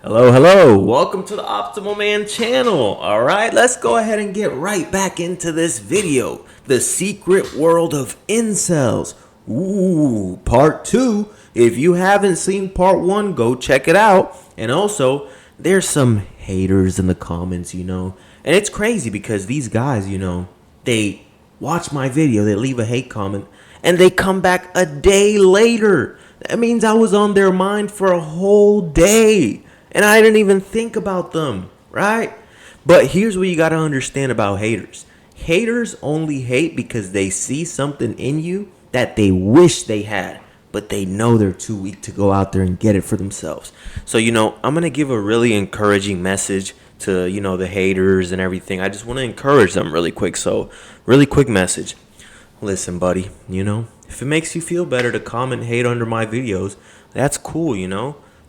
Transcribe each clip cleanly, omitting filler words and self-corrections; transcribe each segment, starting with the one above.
Hello. Welcome to the Optimal Man channel. All right, let's go ahead and get right back into this video. The secret world of incels. Ooh, part 2. If you haven't seen part 1, go check it out. And also, there's some haters in the comments, And it's crazy because these guys, they watch my video, they leave a hate comment, and they come back a day later. That means I was on their mind for a whole day. And I didn't even think about them, right? But here's what you got to understand about haters. Haters only hate because they see something in you that they wish they had, but they know they're too weak to go out there and get it for themselves. So, I'm going to give a really encouraging message to, the haters and everything. I just want to encourage them really quick. So, really quick message. Listen, buddy, if it makes you feel better to comment hate under my videos, that's cool.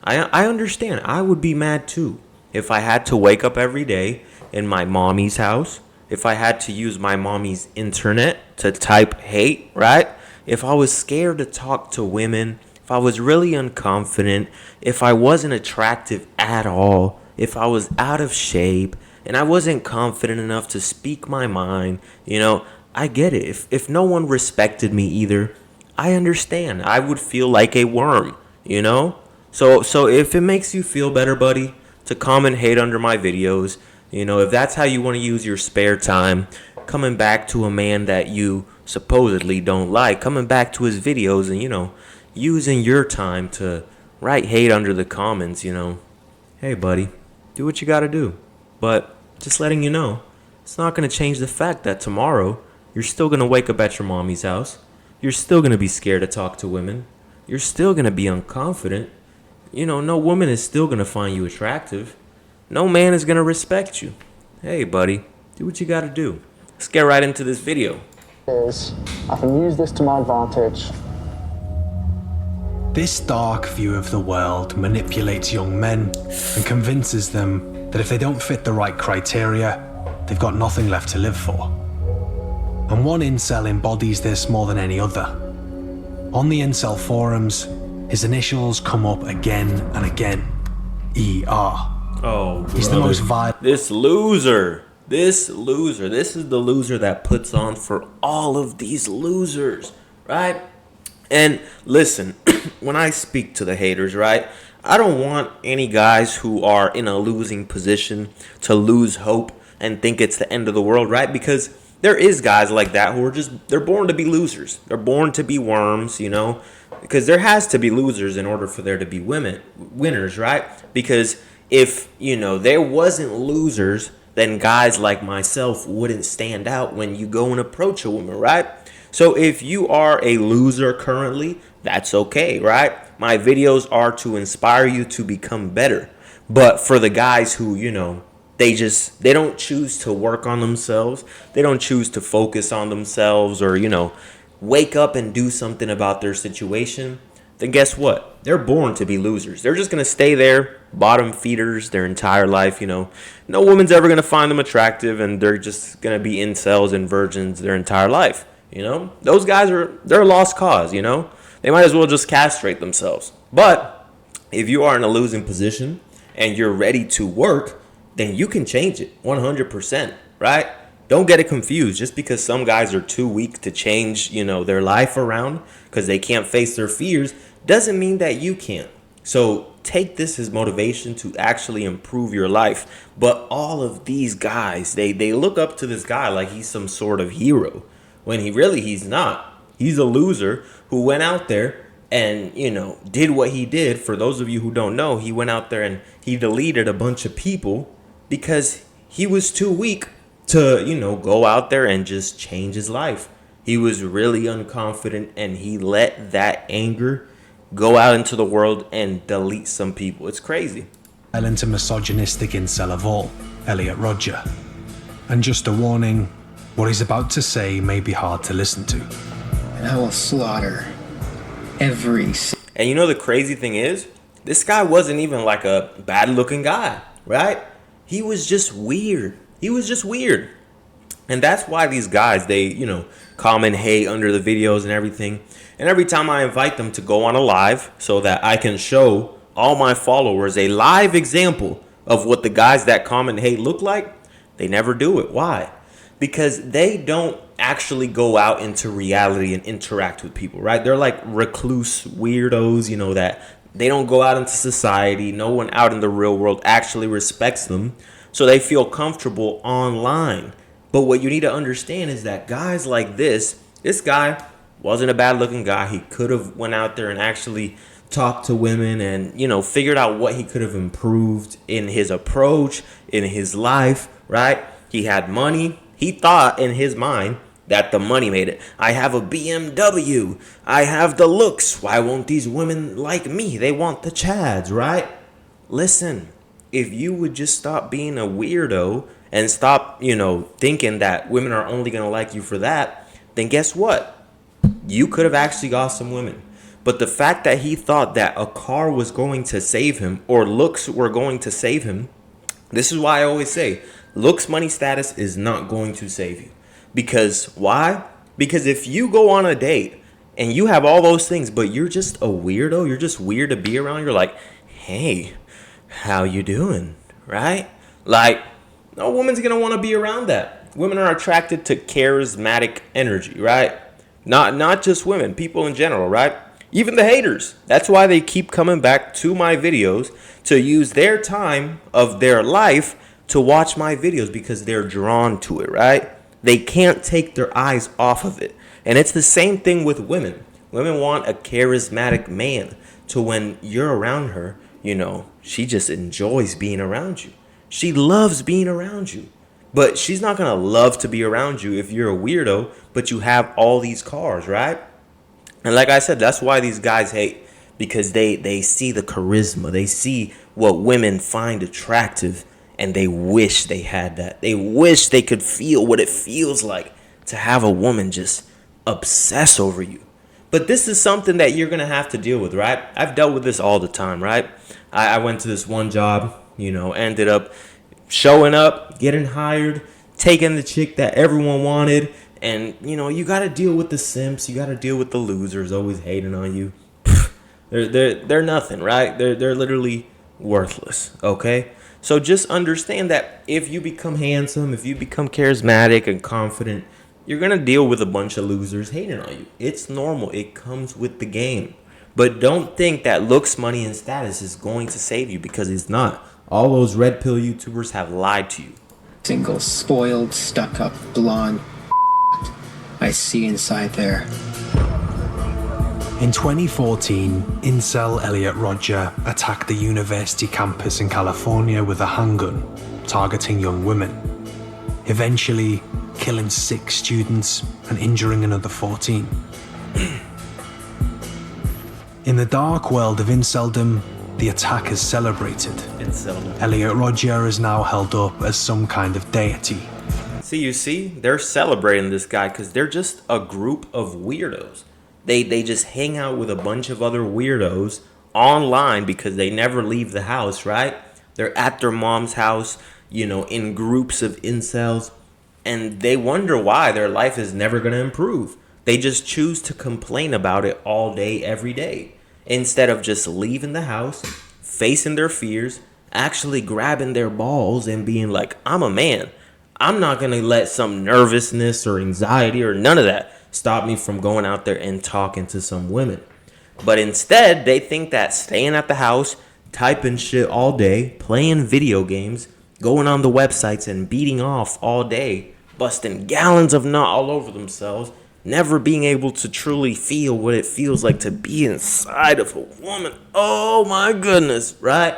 I understand. I would be mad too if I had to wake up every day in my mommy's house, if I had to use my mommy's internet to type hate, right? If I was scared to talk to women, if I was really unconfident, if I wasn't attractive at all, if I was out of shape and I wasn't confident enough to speak my mind, I get it. If no one respected me either, I understand. I would feel like a worm. So if it makes you feel better, buddy, to comment hate under my videos, if that's how you want to use your spare time, coming back to a man that you supposedly don't like, coming back to his videos and, using your time to write hate under the comments, hey, buddy, do what you got to do. But just letting you know, it's not going to change the fact that tomorrow you're still going to wake up at your mommy's house. You're still going to be scared to talk to women. You're still going to be unconfident. No woman is still going to find you attractive. No man is going to respect you. Hey, buddy, do what you got to do. Let's get right into this video. I can use this to my advantage. This dark view of the world manipulates young men and convinces them that if they don't fit the right criteria, they've got nothing left to live for. And one incel embodies this more than any other. On the incel forums, his initials come up again and again. ER. Oh, he's the most violent. This loser. This is the loser that puts on for all of these losers, right? And listen, when I speak to the haters, right, I don't want any guys who are in a losing position to lose hope and think it's the end of the world, right? Because there is guys like that who are they're born to be losers. They're born to be worms, because there has to be losers in order for there to be winners, right? Because if, there wasn't losers, then guys like myself wouldn't stand out when you go and approach a woman, right? So if you are a loser currently, that's okay, right? My videos are to inspire you to become better. But for the guys who, they don't choose to work on themselves. They don't choose to focus on themselves or, wake up and do something about their situation. Then guess what? They're born to be losers. They're just going to stay there, bottom feeders their entire life. No woman's ever going to find them attractive and they're just going to be incels and virgins their entire life. Those guys they're a lost cause, They might as well just castrate themselves. But if you are in a losing position and you're ready to work, then you can change it 100%, right? Don't get it confused. Just because some guys are too weak to change, their life around because they can't face their fears doesn't mean that you can't. So take this as motivation to actually improve your life. But all of these guys, they look up to this guy like he's some sort of hero when he's not. He's a loser who went out there and, did what he did. For those of you who don't know, he went out there and he deleted a bunch of people because he was too weak to, go out there and just change his life. He was really unconfident and he let that anger go out into the world and delete some people. It's crazy. Violent and misogynistic incel of all, Elliot Rodger. And just a warning, what he's about to say may be hard to listen to. And I will slaughter every... And the crazy thing is, this guy wasn't even like a bad looking guy, right? He was just weird. And that's why these guys, they, comment hate under the videos and everything. And every time I invite them to go on a live so that I can show all my followers a live example of what the guys that comment hate look like, they never do it. Why? Because they don't actually go out into reality and interact with people, right? They're like recluse weirdos, that they don't go out into society. No one out in the real world actually respects them. So they feel comfortable online. But what you need to understand is that guys like this guy wasn't a bad looking guy. He could have went out there and actually talked to women and, figured out what he could have improved in his approach, in his life, right? He had money. He thought in his mind that the money made it. I have a BMW. I have the looks. Why won't these women like me? They want the chads, right? Listen, if you would just stop being a weirdo and stop, thinking that women are only going to like you for that, then guess what? You could have actually got some women. But the fact that he thought that a car was going to save him or looks were going to save him, this is why I always say looks, money, status is not going to save you. Because why? Because if you go on a date and you have all those things, but you're just a weirdo, you're just weird to be around, you're like, hey, how you doing? Right? Like, no woman's going to want to be around that. Women are attracted to charismatic energy, right? Not just women, people in general, right? Even the haters. That's why they keep coming back to my videos to use their time of their life to watch my videos because they're drawn to it, right? They can't take their eyes off of it. And it's the same thing with women. Women want a charismatic man to when you're around her, she just enjoys being around you. She loves being around you. But she's not going to love to be around you if you're a weirdo, but you have all these cars, right? And like I said, that's why these guys hate, because they see the charisma. They see what women find attractive, and they wish they had that. They wish they could feel what it feels like to have a woman just obsess over you. But this is something that you're going to have to deal with, right? I've dealt with this all the time, right? I went to this one job, ended up showing up, getting hired, taking the chick that everyone wanted. And, you got to deal with the simps. You got to deal with the losers always hating on you. They're nothing, right? They're literally worthless, okay? So just understand that if you become handsome, if you become charismatic and confident, you're going to deal with a bunch of losers hating on you. It's normal. It comes with the game. But don't think that looks, money, and status is going to save you, because it's not. All those red pill YouTubers have lied to you. Single, spoiled, stuck up, blonde. I see inside there. In 2014, incel Elliot Rodger attacked the university campus in California with a handgun, targeting young women, eventually killing 6 students and injuring another 14. In the dark world of inceldom, the attack is celebrated. Elliot Rodger is now held up as some kind of deity. You see, they're celebrating this guy because they're just a group of weirdos. They just hang out with a bunch of other weirdos online because they never leave the house, right? They're at their mom's house, in groups of incels, and they wonder why their life is never going to improve. They just choose to complain about it all day, every day, instead of just leaving the house, facing their fears, actually grabbing their balls and being like, I'm a man. I'm not going to let some nervousness or anxiety or none of that stop me from going out there and talking to some women. But instead, they think that staying at the house, typing shit all day, playing video games, going on the websites and beating off all day, busting gallons of nut all over themselves, never being able to truly feel what it feels like to be inside of a woman. Oh my goodness, right?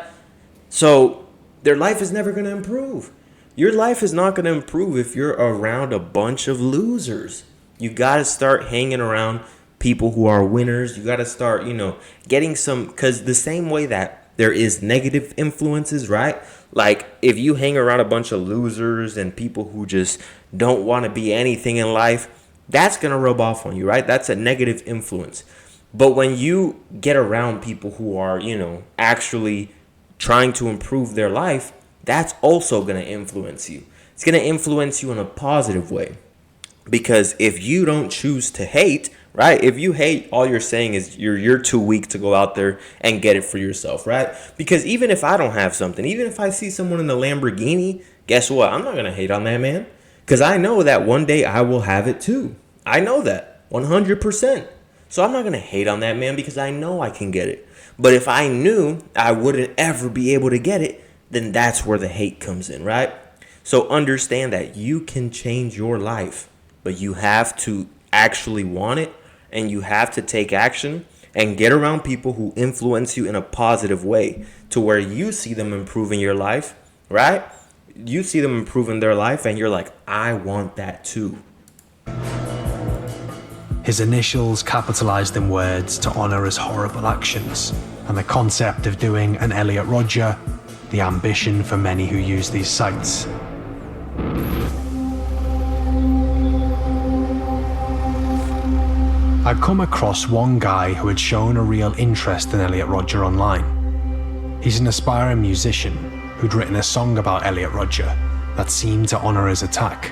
So their life is never going to improve. Your life is not going to improve if you're around a bunch of losers. You got to start hanging around people who are winners. You got to start, getting some, because the same way that there is negative influences, right? Like if you hang around a bunch of losers and people who just don't want to be anything in life, that's going to rub off on you, right? That's a negative influence. But when you get around people who are, actually trying to improve their life, that's also going to influence you. It's going to influence you in a positive way. Because if you don't choose to hate, right? If you hate, all you're saying is you're too weak to go out there and get it for yourself, right? Because even if I don't have something, even if I see someone in a Lamborghini, guess what? I'm not gonna hate on that man, because I know that one day I will have it too. I know that 100%. So I'm not gonna hate on that man because I know I can get it. But if I knew I wouldn't ever be able to get it, then that's where the hate comes in, right? So understand that you can change your life, but you have to actually want it, and you have to take action and get around people who influence you in a positive way to where you see them improving your life, right? You see them improving their life and you're like, I want that too. His initials capitalized in words to honor his horrible actions, and the concept of doing an Elliot Rodger, the ambition for many who use these sites. I'd come across one guy who had shown a real interest in Elliot Rodger online. He's an aspiring musician who'd written a song about Elliot Rodger that seemed to honor his attack.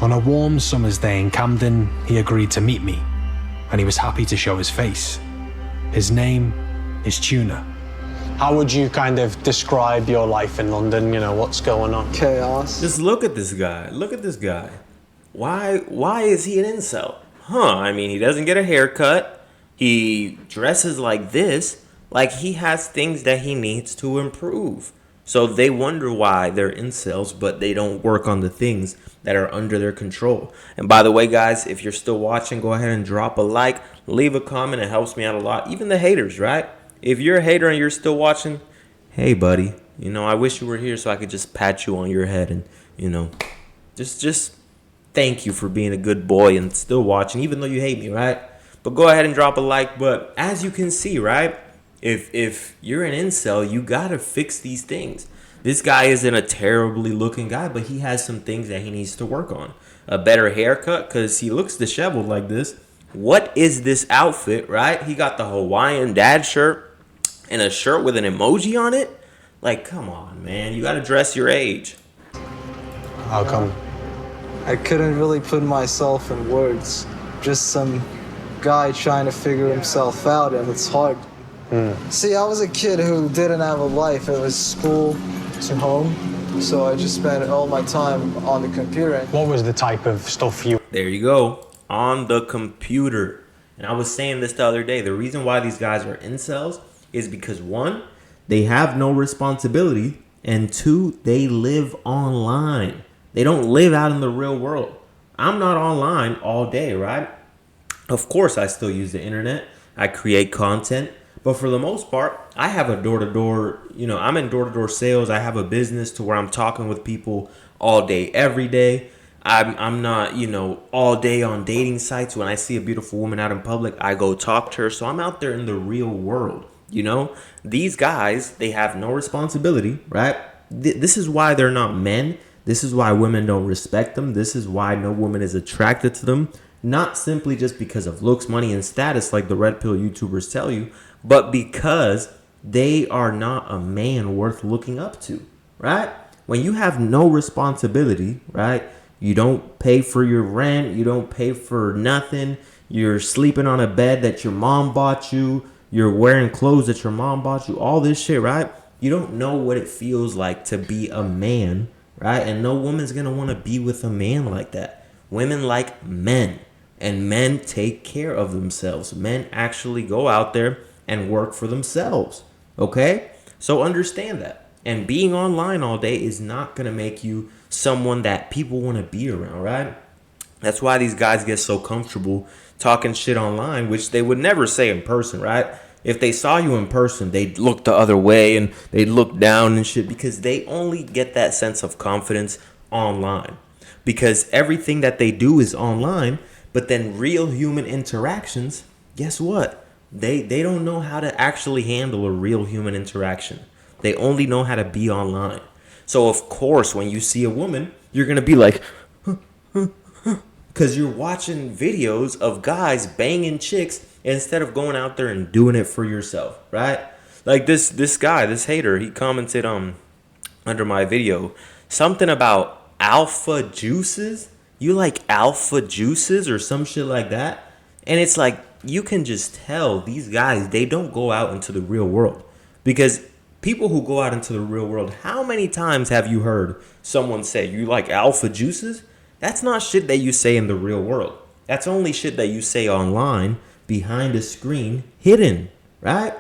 On a warm summer's day in Camden, he agreed to meet me, and he was happy to show his face. His name is Tuna. How would you kind of describe your life in London? You know, what's going on? Chaos. Just look at this guy. Look at this guy. Why is he an incel? I mean, he doesn't get a haircut. He dresses like this. Like he has things that he needs to improve. So they wonder why they're incels, but they don't work on the things that are under their control. And by the way, guys, if you're still watching, go ahead and drop a like, leave a comment. It helps me out a lot. Even the haters, right? If you're a hater and you're still watching, hey, buddy, you know, I wish you were here so I could just pat you on your head and, you know, just thank you for being a good boy and still watching, even though you hate me, right? But go ahead and drop a like. But as you can see, right, if you're an incel, you gotta fix these things. This guy isn't a terribly looking guy, but he has some things that he needs to work on. A better haircut, because he looks disheveled like this. What is this outfit, right? He got the Hawaiian dad shirt and a shirt with an emoji on it. Like, come on, man. You gotta dress your age. How come? I couldn't really put myself in words. Just some guy trying to figure himself out, and it's hard. See, I was a kid who didn't have a life. It was school to home, so I just spent all my time on the computer. What was the type of stuff you... There you go. On the computer. And I was saying this the other day. The reason why these guys are incels is because, one, they have no responsibility, and two, they live online. They don't live out in the real world. I'm not online all day, right? Of course, I still use the internet. I create content. But for the most part, I have a door-to-door, I'm in door-to-door sales. I have a business to where I'm talking with people all day, every day. I'm not, all day on dating sites. When I see a beautiful woman out in public, I go talk to her. So I'm out there in the real world, These guys, they have no responsibility, right? This is why they're not men. This is why women don't respect them. This is why no woman is attracted to them. Not simply just because of looks, money, and status like the red pill YouTubers tell you, but because they are not a man worth looking up to, right? When you have no responsibility, right? You don't pay for your rent. You don't pay for nothing. You're sleeping on a bed that your mom bought you. You're wearing clothes that your mom bought you. All this shit, right? You don't know what it feels like to be a man, right? And no woman's going to want to be with a man like that. Women like men. And men take care of themselves. Men actually go out there and work for themselves. Okay? So understand that. And being online all day is not going to make you someone that people want to be around, right? That's why these guys get so comfortable talking shit online, which they would never say in person, right? If they saw you in person, they'd look the other way and they'd look down and shit, because they only get that sense of confidence online. Because everything that they do is online. But then real human interactions, guess what? They don't know how to actually handle a real human interaction. They only know how to be online. So of course, when you see a woman, you're going to be like, because you're watching videos of guys banging chicks instead of going out there and doing it for yourself, right? Like this guy, this hater, he commented under my video something about alpha juices. You like alpha juices or some shit like that? And it's like, you can just tell these guys, they don't go out into the real world. Because people who go out into the real world, how many times have you heard someone say, you like alpha juices? That's not shit that you say in the real world. That's only shit that you say online, behind a screen, hidden, right?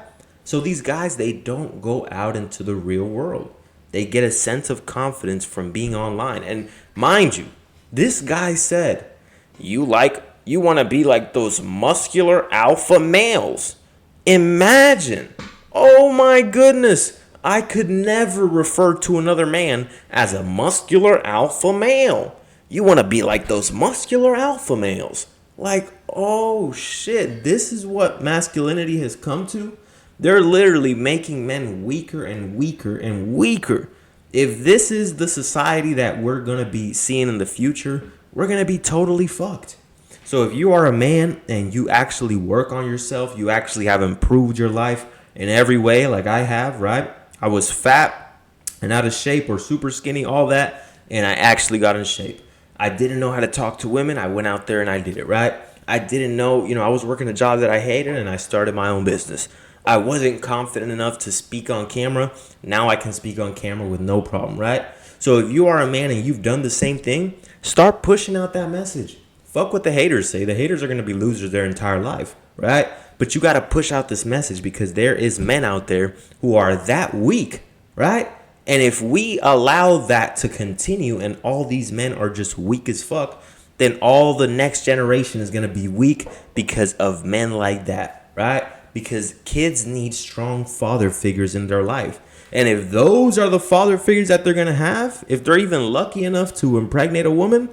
So these guys, they don't go out into the real world. They get a sense of confidence from being online. And mind you, this guy said, you want to be like those muscular alpha males. Imagine. Oh my goodness. I could never refer to another man as a muscular alpha male. You want to be like those muscular alpha males. Like, oh shit, this is what masculinity has come to? They're literally making men weaker and weaker and weaker. If this is the society that we're going to be seeing in the future, we're going to be totally fucked. So if you are a man and you actually work on yourself, you actually have improved your life in every way like I have, right? I was fat and out of shape or super skinny, all that, and I actually got in shape. I didn't know how to talk to women. I went out there and I did it, right? I didn't know, I was working a job that I hated and I started my own business. I wasn't confident enough to speak on camera. Now I can speak on camera with no problem, right? So if you are a man and you've done the same thing, start pushing out that message. Fuck what the haters say. The haters are going to be losers their entire life, right? But you got to push out this message because there is men out there who are that weak, right? And if we allow that to continue and all these men are just weak as fuck, then all the next generation is going to be weak because of men like that, right? Because kids need strong father figures in their life. And if those are the father figures that they're going to have, if they're even lucky enough to impregnate a woman,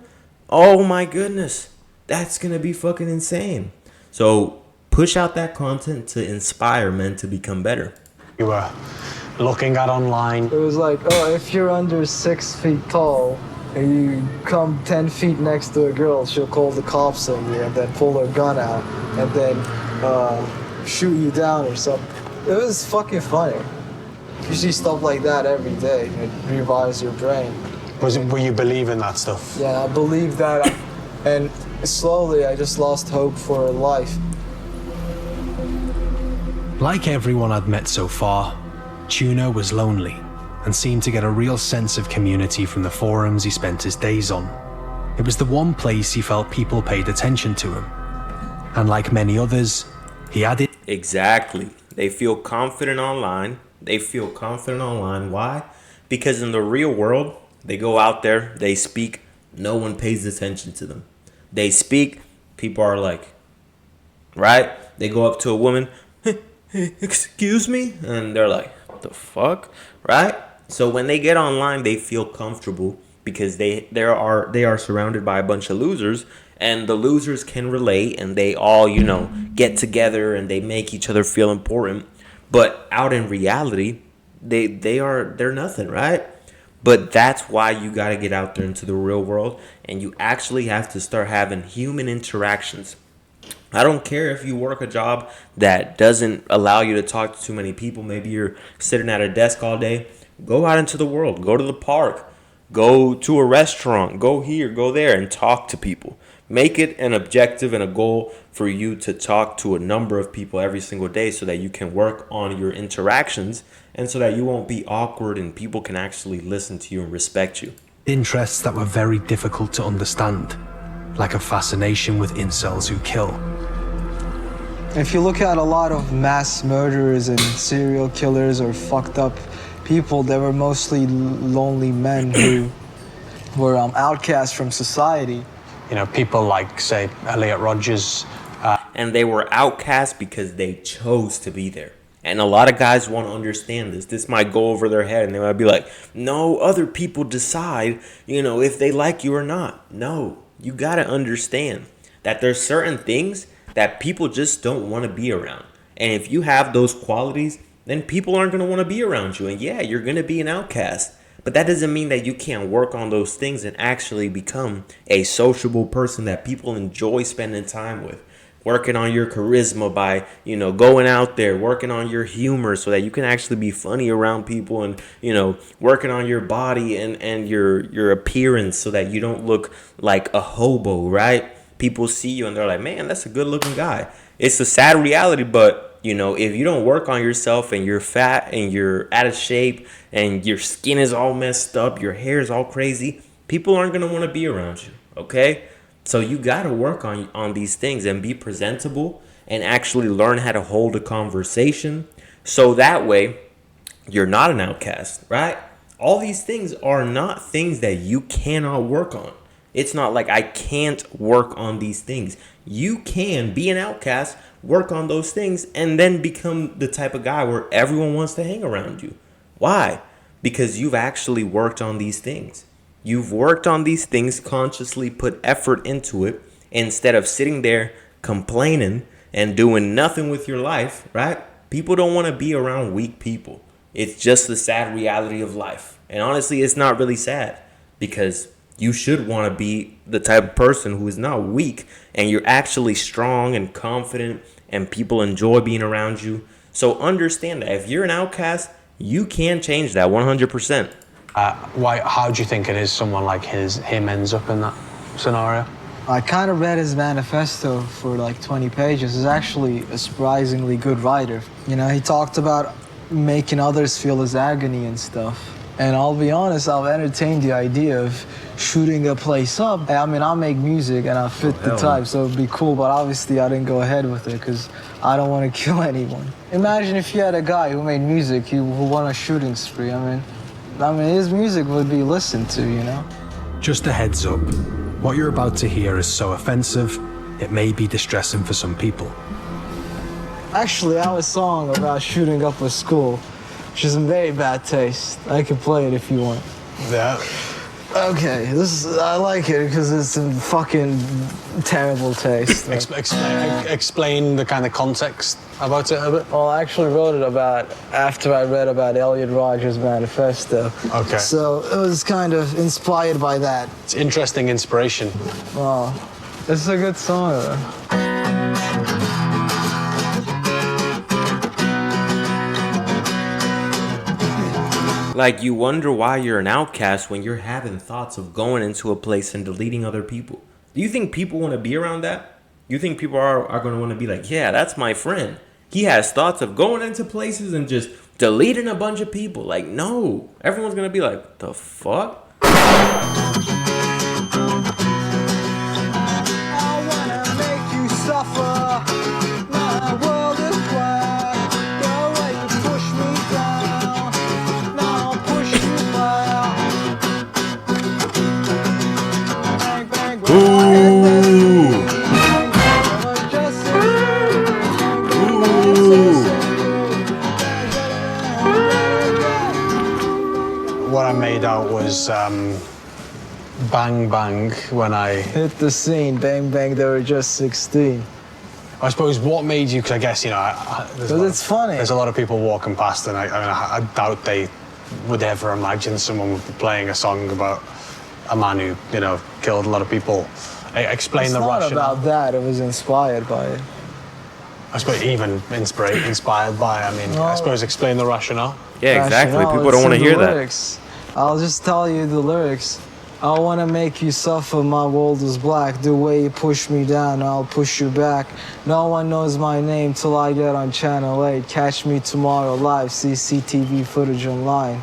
oh my goodness, that's going to be fucking insane. So push out that content to inspire men to become better. You were looking at online. It was like, oh, if you're under 6 feet tall and you come 10 feet next to a girl, she'll call the cops on you and then pull her gun out and then shoot you down or something. It was fucking funny. You see stuff like that every day. It revives your brain. Were you believing that stuff? Yeah, I believe that. And slowly I just lost hope for life. Like everyone I'd met so far, Tuna was lonely and seemed to get a real sense of community from the forums he spent his days on. It was the one place he felt people paid attention to him. And like many others, he added... Exactly. They feel confident online. Why? Because in the real world, they go out there, they speak, no one pays attention to them. They speak, people are like, right? They go up to a woman, excuse me? And they're like, what the fuck? Right? So when they get online, they feel comfortable because they are surrounded by a bunch of losers, and the losers can relate and they all, get together and they make each other feel important. But out in reality, they're nothing, right? But that's why you got to get out there into the real world, and you actually have to start having human interactions. I don't care if you work a job that doesn't allow you to talk to too many people. Maybe you're sitting at a desk all day. Go out into the world. Go to the park. Go to a restaurant. Go here, go there, and talk to people. Make it an objective and a goal for you to talk to a number of people every single day so that you can work on your interactions and so that you won't be awkward and people can actually listen to you and respect you. Interests that were very difficult to understand, like a fascination with incels who kill. If you look at a lot of mass murderers and serial killers or fucked up people, they were mostly lonely men who were outcasts from society. People like, say, Elliot Rodgers. And they were outcast because they chose to be there. And a lot of guys won't understand this. This might go over their head and they might be like, no, other people decide, if they like you or not. No, you got to understand that there's certain things that people just don't want to be around. And if you have those qualities, then people aren't going to want to be around you. And yeah, you're going to be an outcast. But that doesn't mean that you can't work on those things and actually become a sociable person that people enjoy spending time with. working on your charisma by, going out there, working on your humor so that you can actually be funny around people, and, working on your body and your appearance so that you don't look like a hobo, right? People see you and they're like, man, that's a good looking guy. It's a sad reality, but if you don't work on yourself and you're fat and you're out of shape and your skin is all messed up, your hair is all crazy, people aren't going to want to be around you, okay? So you got to work on these things and be presentable and actually learn how to hold a conversation so that way you're not an outcast, right? All these things are not things that you cannot work on. It's not like I can't work on these things. You can be an outcast, work on those things, and then become the type of guy where everyone wants to hang around you. Why? Because you've actually worked on these things. You've worked on these things, consciously put effort into it, instead of sitting there complaining and doing nothing with your life, right? People don't want to be around weak people. It's just the sad reality of life. And honestly, it's not really sad, because you should want to be the type of person who is not weak and you're actually strong and confident and people enjoy being around you. So understand that if you're an outcast, you can change that 100%. How do you think it is someone like him ends up in that scenario? I kind of read his manifesto for like 20 pages. He's actually a surprisingly good writer. He talked about making others feel his agony and stuff. And I'll be honest, I've entertained the idea of shooting a place up. I mean, I make music and I fit the type, so it'd be cool, but obviously I didn't go ahead with it because I don't want to kill anyone. Imagine if you had a guy who made music who won a shooting spree. I mean, his music would be listened to, Just a heads up, what you're about to hear is so offensive, it may be distressing for some people. Actually, I have a song about shooting up a school, which is in very bad taste. I can play it if you want. Yeah. Okay, I like it because it's in fucking terrible taste. Explain the kind of context about it a bit. Well, I actually wrote it after I read about Elliot Rodgers' manifesto. Okay. So it was kind of inspired by that. It's interesting inspiration. Well, it's a good song, though. Like, you wonder why you're an outcast when you're having thoughts of going into a place and deleting other people. Do you think people want to be around that? You think people are going to want to be like, yeah, that's my friend. He has thoughts of going into places and just deleting a bunch of people. Like, no. Everyone's going to be like, the fuck? I wanna make you suffer. My world is black. The way you push me down. Now I'll push you back. Bang, bang, bang. Ooh. What I made out was bang bang when I hit the scene, bang bang, they were just 16. I suppose what made you, because I guess, Because it's funny. There's a lot of people walking past, and I doubt they would ever imagine someone would be playing a song about a man who, killed a lot of people. Explain It's the not rationale. about that, it was inspired by it. I suppose even inspired by, I suppose explain the rationale. Yeah, exactly. Rationale, People it's don't want to in the hear that. lyrics. I'll just tell you the lyrics. I wanna make you suffer, my world is black. The way you push me down, I'll push you back. No one knows my name till I get on Channel 8. Catch me tomorrow live, CCTV footage online.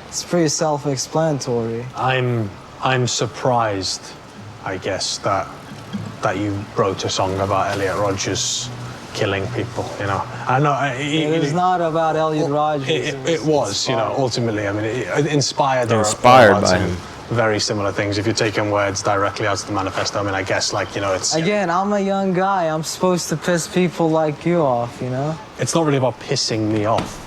It's pretty self-explanatory. I'm surprised, I guess, that you wrote a song about Elliot Rodgers killing people, I know It is not about Elliot Rodgers. It was, ultimately. It inspired by him. Very similar things. If you're taking words directly out of the manifesto, I guess, it's... Again, I'm a young guy. I'm supposed to piss people like you off, It's not really about pissing me off.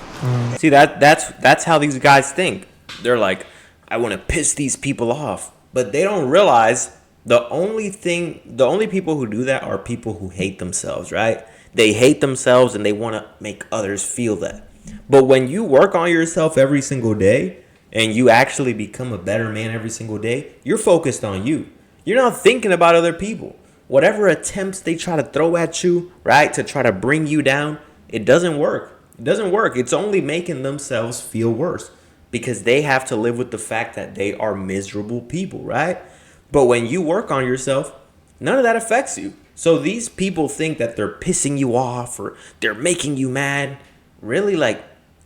See, that's how these guys think. They're like, I want to piss these people off. But they don't realize the only people who do that are people who hate themselves, right? They hate themselves and they want to make others feel that. But when you work on yourself every single day and you actually become a better man every single day, you're focused on you. You're not thinking about other people. whatever attempts they try to throw at you, right, to try to bring you down, it doesn't work. It doesn't work. It's only making themselves feel worse because they have to live with the fact that they are miserable people, right? But when you work on yourself, none of that affects you. So these people think that they're pissing you off or they're making you mad. Really, like,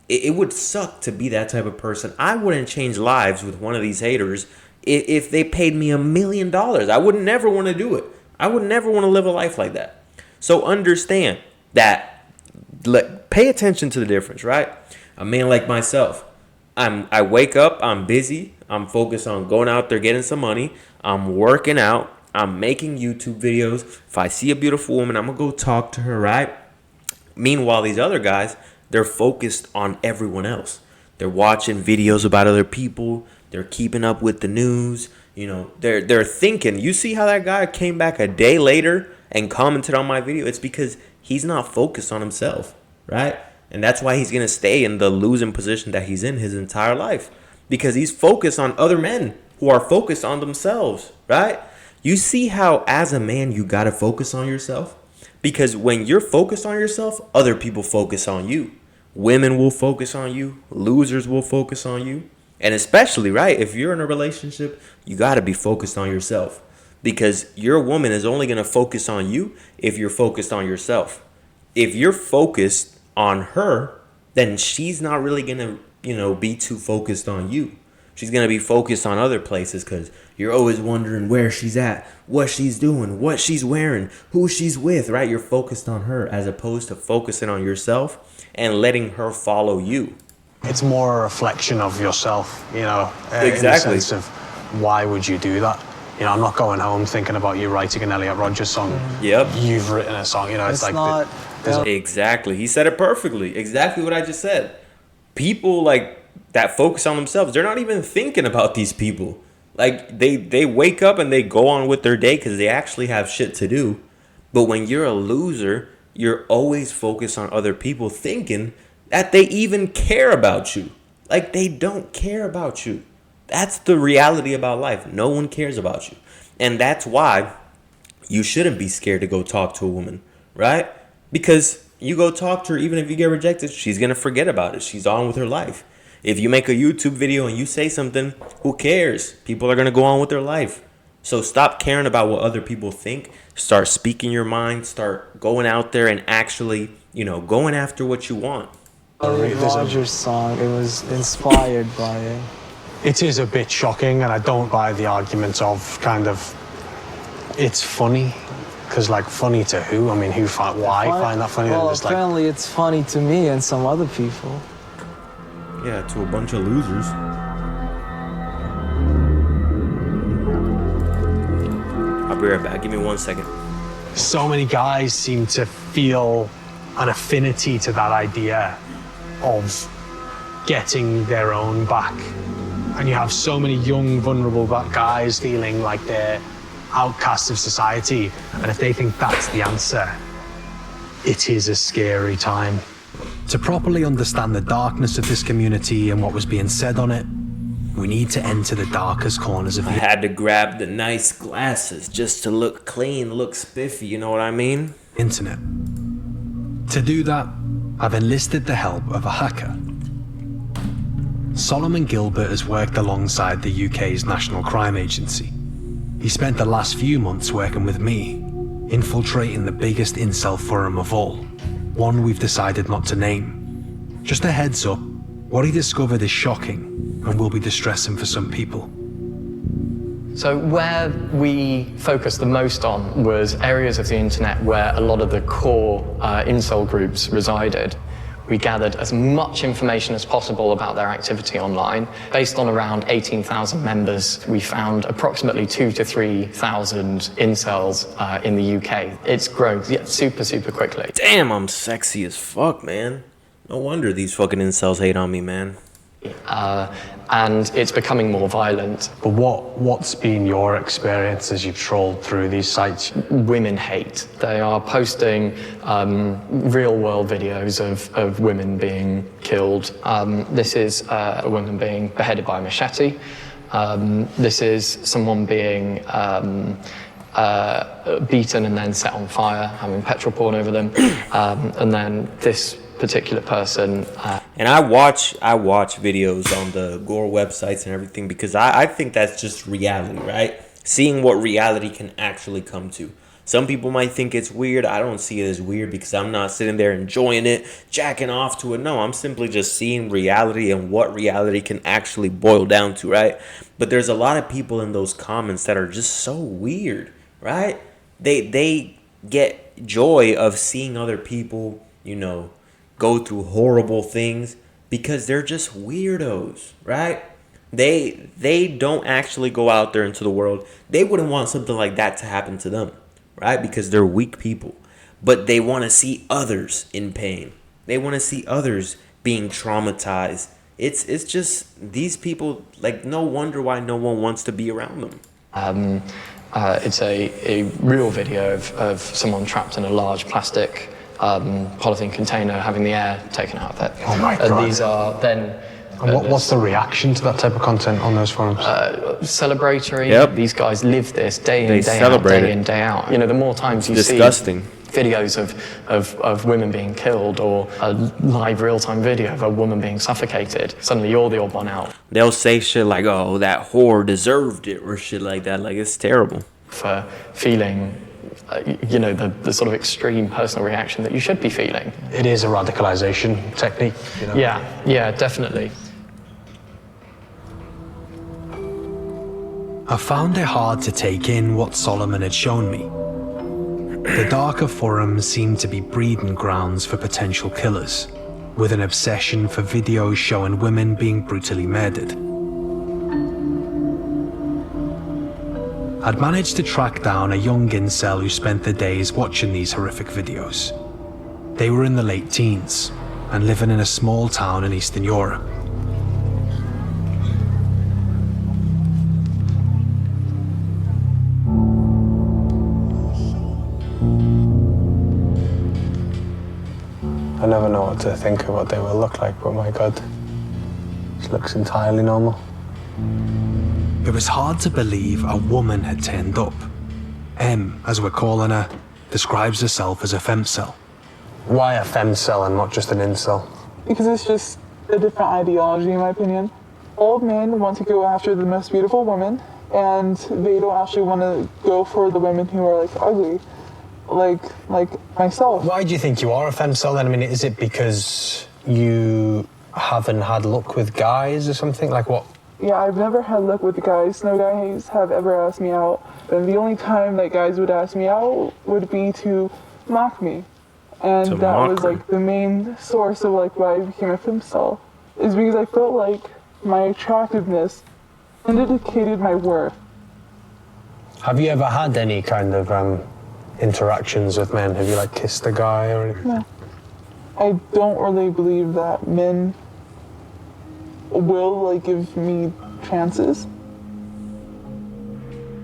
it would suck to be that type of person. I wouldn't change lives with one of these haters if they paid me $1 million. I would never want to do it. I would never want to live a life like that. So understand that, pay attention to the difference, right? A man like myself, I wake up, I'm busy, I'm focused on going out there getting some money, I'm working out, I'm making YouTube videos. If I see a beautiful woman, I'm gonna go talk to her, right? Meanwhile, these other guys, they're focused on everyone else. They're watching videos about other people. They're keeping up with the news. You know, they're thinking. You see how that guy came back a day later and commented on my video? It's because he's not focused on himself, right? And that's why he's gonna stay in the losing position that he's in his entire life, because he's focused on other men who are focused on themselves, right? You see how as a man you gotta focus on yourself? Because when you're focused on yourself, other people focus on you. Women will focus on you. Losers will focus on you. And especially, right, if you're in a relationship, you got to be focused on yourself. Because your woman is only going to focus on you if you're focused on yourself. If you're focused on her, then she's not really going to, be too focused on you. She's going to be focused on other places because you're always wondering where she's at, what she's doing, what she's wearing, who she's with, right? You're focused on her as opposed to focusing on yourself and letting her follow you. It's more a reflection of yourself, Exactly. In the sense of why would you do that? I'm not going home thinking about you writing an Elliot Rodgers song. Yep. You've written a song, it's like... not... Exactly. He said it perfectly. Exactly what I just said. People like that focus on themselves, they're not even thinking about these people. Like they wake up and they go on with their day because they actually have shit to do. But when you're a loser, you're always focused on other people thinking that they even care about you. Like they don't care about you. That's the reality about life. No one cares about you. And that's why you shouldn't be scared to go talk to a woman, right? Because you go talk to her, even if you get rejected, she's going to forget about it. She's on with her life. If you make a YouTube video and you say something, who cares? People are going to go on with their life. So stop caring about what other people think. Start speaking your mind. Start going out there and actually, going after what you want. Rodgers song, it was inspired by it. It is a bit shocking, and I don't buy the argument of it's funny. Because, funny to who? I mean, why find that funny? Well, apparently it's funny to me and some other people. Yeah, to a bunch of losers. I'll be right back. Give me 1 second. So many guys seem to feel an affinity to that idea of getting their own back. And you have so many young, vulnerable guys feeling like they're outcasts of society. And if they think that's the answer, it is a scary time. To properly understand the darkness of this community and what was being said on it, we need to enter the darkest corners of I had to grab the nice glasses just to look clean, look spiffy, you know what I mean? internet. To do that, I've enlisted the help of a hacker. Solomon Gilbert has worked alongside the UK's National Crime Agency. He spent the last few months working with me, infiltrating the biggest incel forum of all, one we've decided not to name. Just a heads up, what he discovered is shocking and will be distressing for some people. So where we focused the most on was areas of the internet where a lot of the core incel groups resided. We gathered as much information as possible about their activity online. Based on around 18,000 members, we found approximately 2,000 to 3,000 incels in the UK. It's grown super quickly. Damn, I'm sexy as fuck, man. No wonder these fucking incels hate on me, man. And it's becoming more violent. But what's been your experience as you've trolled through these sites? Women hate. They are posting real-world videos of women being killed. This is a woman being beheaded by a machete. This is someone being beaten and then set on fire, having petrol poured over them. And then this particular person. And I watch videos on the gore websites and everything because I think that's just reality, right? Seeing what reality can actually come to. Some people might think it's weird. I don't see it as weird because I'm not sitting there enjoying it, jacking off to it. No, I'm simply just seeing reality and what reality can actually boil down to, right? But there's a lot of people in those comments that are just so weird, right? They get joy of seeing other people, go through horrible things because they're just weirdos, right? They don't actually go out there into the world. They wouldn't want something like that to happen to them, right? Because they're weak people. But they want to see others in pain. They want to see others being traumatized. It's just these people, like, no wonder why no one wants to be around them. It's a real video of someone trapped in a large plastic polythene container having the air taken out of it. Oh my God. And these are then... And what's the reaction to that type of content on those forums? Celebratory. Yep. These guys live this day in, They day out, celebrate day it. in, day out. The more times you Disgusting. see videos of women being killed or a live real-time video of a woman being suffocated, suddenly you're the odd one out. They'll say shit like, oh, that whore deserved it or shit like that. Like, it's terrible. For feeling, the sort of extreme personal reaction that you should be feeling. It is a radicalization technique, Yeah, definitely. I found it hard to take in what Solomon had shown me. The darker forums seemed to be breeding grounds for potential killers, with an obsession for videos showing women being brutally murdered. I'd managed to track down a young incel who spent the days watching these horrific videos. They were in the late teens and living in a small town in Eastern Europe. I never know what to think of what they will look like, but my God, this looks entirely normal. It was hard to believe a woman had turned up. M, as we're calling her, describes herself as a femcel. Why a femcel and not just an incel? Because it's just a different ideology, in my opinion. All men want to go after the most beautiful woman, and they don't actually want to go for the women who are, ugly. Like myself. Why do you think you are a femcel then? I mean, is it because you haven't had luck with guys or something? Like what? Yeah, I've never had luck with guys. No guys have ever asked me out. And the only time that guys would ask me out would be to mock me. And that was the main source of why I became a femcel. Is because I felt like my attractiveness indicated my worth. Have you ever had any kind of interactions with men? Have you kissed a guy or anything? No. I don't really believe that men will give me chances.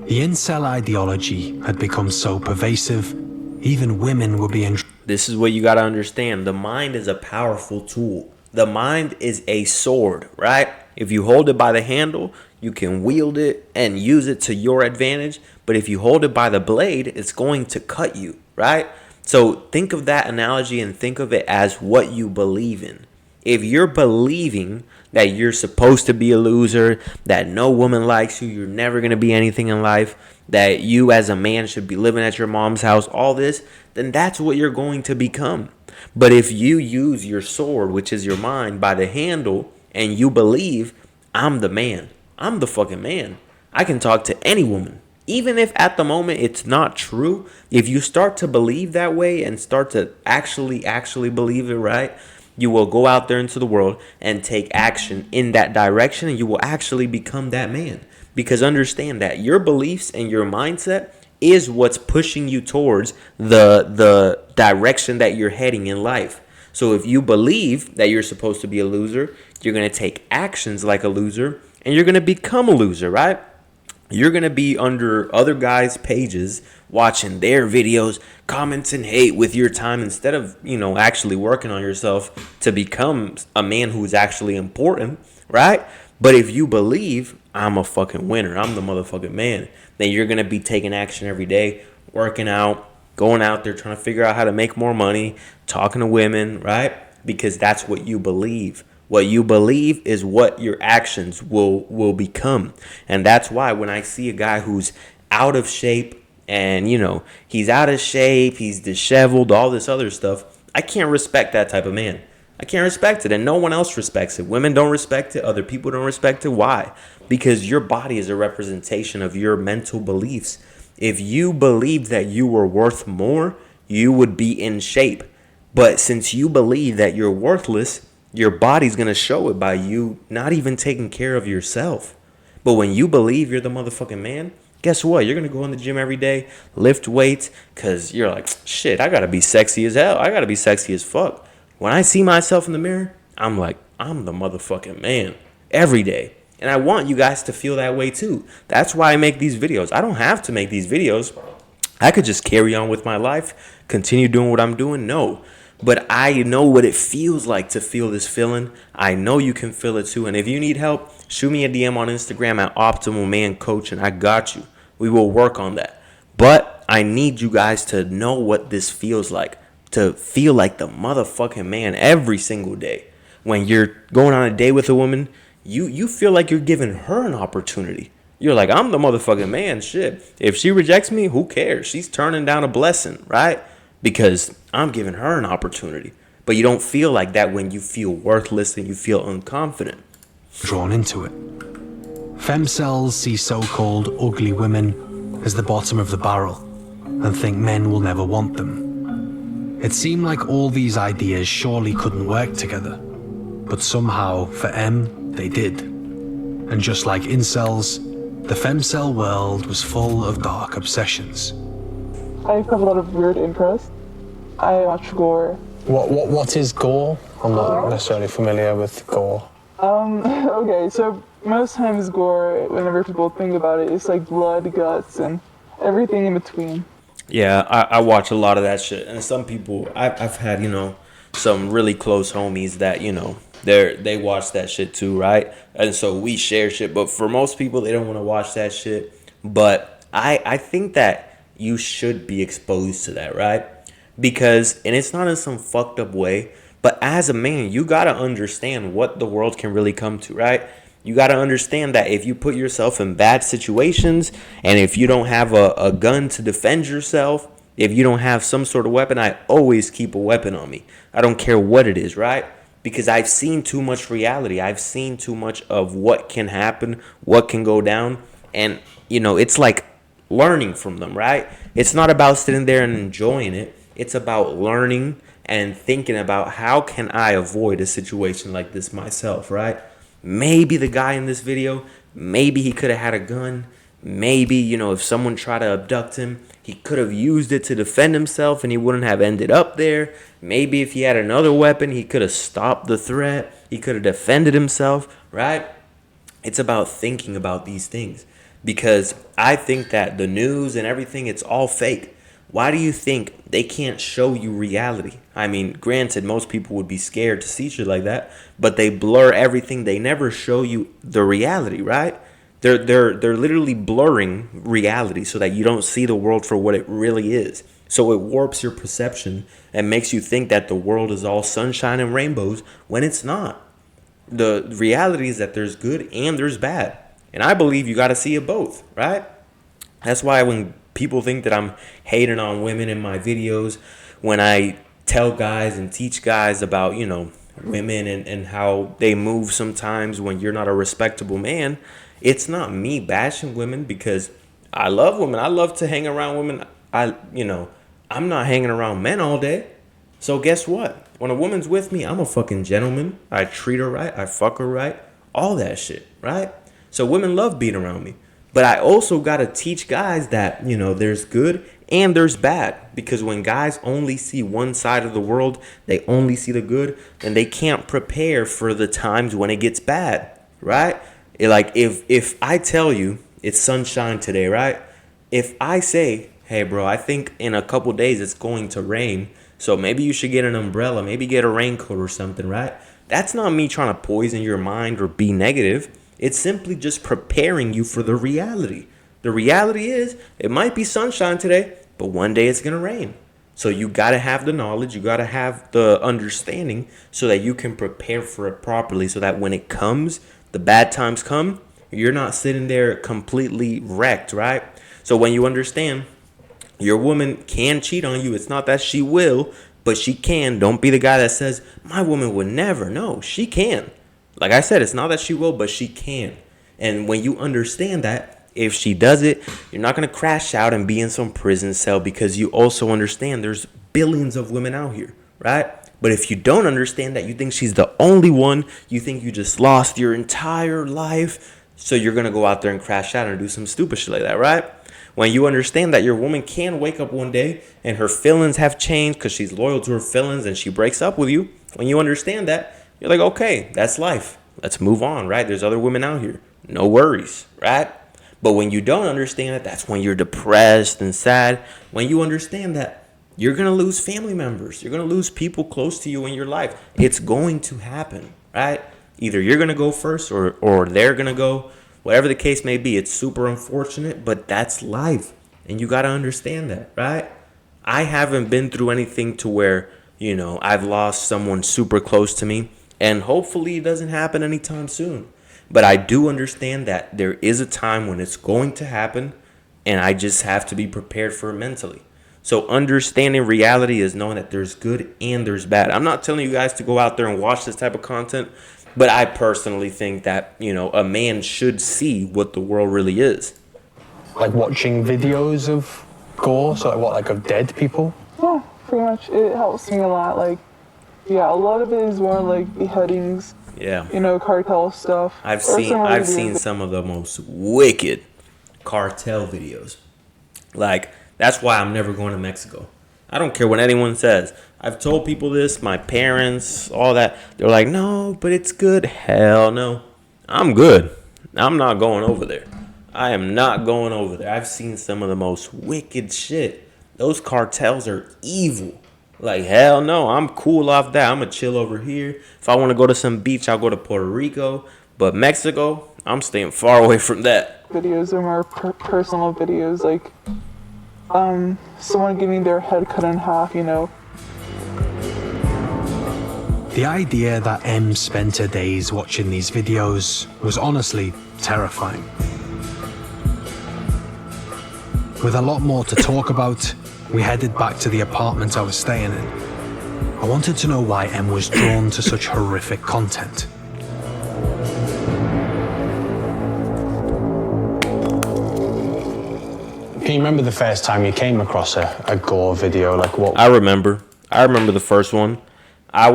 The incel ideology had become so pervasive, even women were being... This is what you got to understand. The mind is a powerful tool. The mind is a sword, right? If you hold it by the handle, you can wield it and use it to your advantage. But if you hold it by the blade, it's going to cut you, right? So think of that analogy and think of it as what you believe in. If you're believing that you're supposed to be a loser, that no woman likes you, you're never going to be anything in life, that you as a man should be living at your mom's house, all this, then that's what you're going to become. But if you use your sword, which is your mind, by the handle, and you believe, I'm the man, I'm the fucking man, I can talk to any woman. Even if at the moment it's not true, if you start to believe that way and start to actually believe it, right, you will go out there into the world and take action in that direction, and you will actually become that man. Because understand that your beliefs and your mindset is what's pushing you towards the direction that you're heading in life. So if you believe that you're supposed to be a loser, you're going to take actions like a loser, and you're going to become a loser, right? You're going to be under other guys' pages, watching their videos, commenting hate with your time instead of, actually working on yourself to become a man who's actually important, right? But if you believe, I'm a fucking winner. I'm the motherfucking man. Then you're going to be taking action every day, working out, going out there, trying to figure out how to make more money, talking to women, right? Because that's what you believe. What you believe is what your actions will become. And that's why when I see a guy who's out of shape and, he's out of shape, he's disheveled, all this other stuff, I can't respect that type of man. I can't respect it, and no one else respects it. Women don't respect it. Other people don't respect it. Why? Because your body is a representation of your mental beliefs. If you believe that you were worth more, you would be in shape. But since you believe that you're worthless, your body's going to show it by you not even taking care of yourself. But when you believe you're the motherfucking man, guess what? You're going to go in the gym every day, lift weights, because you're like, shit, I got to be sexy as hell. I got to be sexy as fuck. When I see myself in the mirror, I'm like, I'm the motherfucking man every day. And I want you guys to feel that way too. That's why I make these videos. I don't have to make these videos. I could just carry on with my life, continue doing what I'm doing. No. But I know what it feels like to feel this feeling. I know you can feel it too. And if you need help, shoot me a DM on Instagram at Optimal Man Coach, and I got you. We will work on that. But I need you guys to know what this feels like. To feel like the motherfucking man every single day. When you're going on a date with a woman, you feel like you're giving her an opportunity. You're like, I'm the motherfucking man. Shit. If she rejects me, who cares? She's turning down a blessing, right? Because I'm giving her an opportunity. But you don't feel like that when you feel worthless and you feel unconfident. Drawn into it. Femcels see so-called ugly women as the bottom of the barrel and think men will never want them. It seemed like all these ideas surely couldn't work together, but somehow, for M, they did. And just like incels, the femcel world was full of dark obsessions. I have a lot of weird interests. I watch gore. What is gore? I'm not necessarily familiar with gore. Okay, so most times gore, whenever people think about it, it's like blood, guts, and everything in between. Yeah, I watch a lot of that shit. And some people, I've had, some really close homies that, they watch that shit too, right? And so we share shit. But for most people, they don't want to watch that shit. But I think that you should be exposed to that, right? Because, and it's not in some fucked up way, but as a man, you got to understand what the world can really come to, right? You got to understand that if you put yourself in bad situations and if you don't have a gun to defend yourself, if you don't have some sort of weapon, I always keep a weapon on me. I don't care what it is, right? Because I've seen too much reality. I've seen too much of what can happen, what can go down. And, it's like learning from them, right? It's not about sitting there and enjoying it. It's about learning and thinking about how can I avoid a situation like this myself, right? Maybe the guy in this video, maybe he could have had a gun. Maybe, if someone tried to abduct him, he could have used it to defend himself and he wouldn't have ended up there. Maybe if he had another weapon, he could have stopped the threat. He could have defended himself, right? It's about thinking about these things because I think that the news and everything, it's all fake. Why do you think they can't show you reality? I mean, granted, most people would be scared to see shit like that, but they blur everything. They never show you the reality, right? They're literally blurring reality so that you don't see the world for what it really is. So it warps your perception and makes you think that the world is all sunshine and rainbows when it's not. The reality is that there's good and there's bad. And I believe you got to see it both, right? That's why when people think that I'm hating on women in my videos, when I tell guys and teach guys about, women and how they move sometimes when you're not a respectable man, it's not me bashing women because I love women. I love to hang around women. I'm not hanging around men all day. So guess what? When a woman's with me, I'm a fucking gentleman. I treat her right. I fuck her right. All that shit, right? So women love being around me. But I also got to teach guys that, there's good and there's bad. Because when guys only see one side of the world, they only see the good, then they can't prepare for the times when it gets bad, right? Like if I tell you it's sunshine today, right? If I say, hey, bro, I think in a couple days it's going to rain, so maybe you should get an umbrella, maybe get a raincoat or something, right? That's not me trying to poison your mind or be negative. It's simply just preparing you for the reality. The reality is, it might be sunshine today, but one day it's going to rain. So you got to have the knowledge, you got to have the understanding so that you can prepare for it properly, so that when it comes, the bad times come, you're not sitting there completely wrecked, right? So when you understand your woman can cheat on you, it's not that she will, but she can. Don't be the guy that says, my woman would never. No, she can. Like I said, it's not that she will, but she can. And when you understand that, if she does it, you're not going to crash out and be in some prison cell, because you also understand there's billions of women out here, right? But if you don't understand that, you think she's the only one, you think you just lost your entire life, so you're going to go out there and crash out and do some stupid shit like that, right? When you understand that your woman can wake up one day and her feelings have changed because she's loyal to her feelings and she breaks up with you, when you understand that, you're like, okay, that's life. Let's move on, right? There's other women out here. No worries, right? But when you don't understand it, that's when you're depressed and sad. When you understand that you're going to lose family members, you're going to lose people close to you in your life. It's going to happen, right? Either you're going to go first or they're going to go. Whatever the case may be, it's super unfortunate, but that's life. And you got to understand that, right? I haven't been through anything to where, I've lost someone super close to me. And hopefully it doesn't happen anytime soon. But I do understand that there is a time when it's going to happen, and I just have to be prepared for it mentally. So understanding reality is knowing that there's good and there's bad. I'm not telling you guys to go out there and watch this type of content, but I personally think that, a man should see what the world really is. Like watching videos of gore, so like of dead people? Yeah, pretty much. It helps me a lot. Like, yeah, a lot of it is more like beheadings. Yeah. Cartel stuff. I've seen some of the most wicked cartel videos. Like, that's why I'm never going to Mexico. I don't care what anyone says. I've told people this, my parents, all that. They're like, no, but it's good. Hell no. I'm good. I'm not going over there. I am not going over there. I've seen some of the most wicked shit. Those cartels are evil. Like, hell no, I'm cool off that. I'm going to chill over here. If I want to go to some beach, I'll go to Puerto Rico. But Mexico, I'm staying far away from that. Videos are more personal videos, like someone getting their head cut in half, The idea that M spent her days watching these videos was honestly terrifying. With a lot more to talk about, we headed back to the apartment I was staying in. I wanted to know why M was drawn to such horrific content. Can you remember the first time you came across a gore video? Like what? I remember the first one. I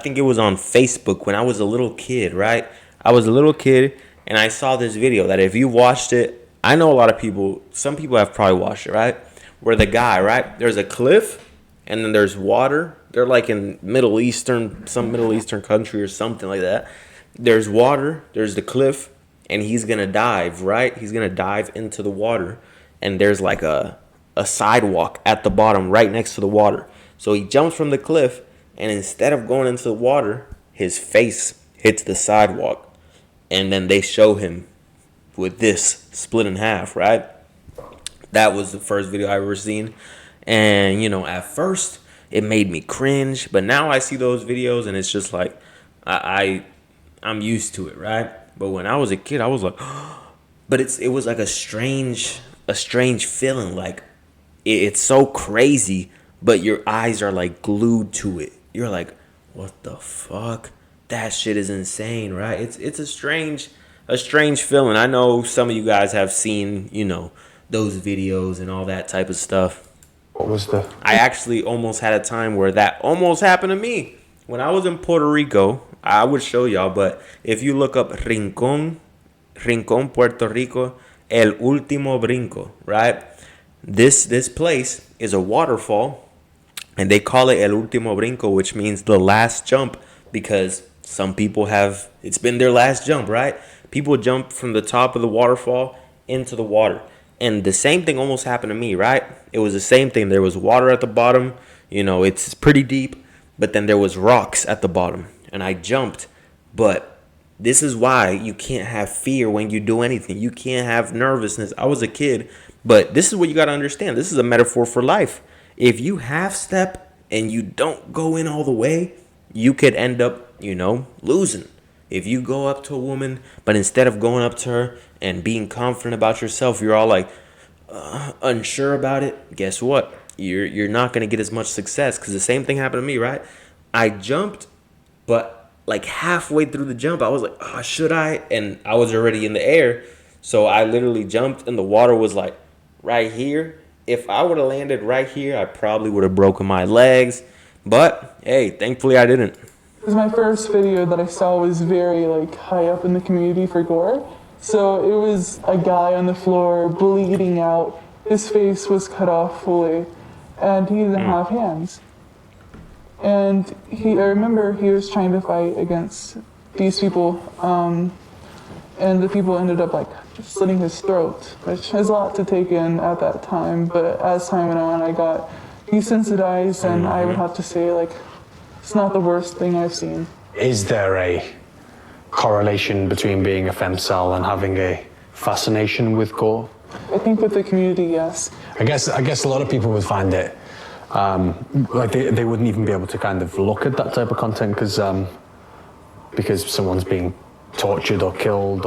think it was on Facebook when I was a little kid, right? I was a little kid and I saw this video that if you watched it, I know a lot of people, some people have probably watched it, right? Where the guy, right? There's a cliff and then there's water. They're like in some Middle Eastern country or something like that. There's water, there's the cliff, and he's going to dive, right? He's going to dive into the water. And there's like a sidewalk at the bottom right next to the water. So he jumps from the cliff, and instead of going into the water, his face hits the sidewalk. And then they show him with this split in half, right? That was the first video I ever seen. And, at first, it made me cringe. But now I see those videos, and it's just like, I'm used to it, right? But when I was a kid, I was like, but it was like a strange feeling. Like, it's so crazy, but your eyes are like glued to it. You're like, what the fuck? That shit is insane, right? It's a strange feeling. I know some of you guys have seen, those videos and all that type of stuff. What was the? I actually almost had a time where that almost happened to me. When I was in Puerto Rico, I would show y'all, but if you look up Rincón, Puerto Rico, El Último Brinco, right? This place is a waterfall, and they call it El Último Brinco, which means the last jump, because some people it's been their last jump, right? People jump from the top of the waterfall into the water. And the same thing almost happened to me, right? It was the same thing. There was water at the bottom. It's pretty deep, but then there was rocks at the bottom. And I jumped, but This is why you can't have fear when you do anything. You can't have nervousness. I was a kid, but this is what you got to understand. This is a metaphor for life. If you half step and you don't go in all the way, you could end up, losing. If you go up to a woman, but instead of going up to her and being confident about yourself, you're all like unsure about it, guess what? You're not going to get as much success, because the same thing happened to me, right? I jumped, but like halfway through the jump, I was like, oh, should I? And I was already in the air. So I literally jumped and the water was like right here. If I would have landed right here, I probably would have broken my legs. But hey, thankfully I didn't. Because my first video that I saw was very like high up in the community for gore. So it was a guy on the floor bleeding out. His face was cut off fully, and he didn't have hands. And I remember he was trying to fight against these people, and the people ended up like slitting his throat, which is a lot to take in at that time. But as time went on, I got desensitized, and I would have to say like it's not the worst thing I've seen. Is there a correlation between being a femcel and having a fascination with gore? I think with the community, yes. I guess a lot of people would find it like they wouldn't even be able to kind of look at that type of content because someone's being tortured or killed,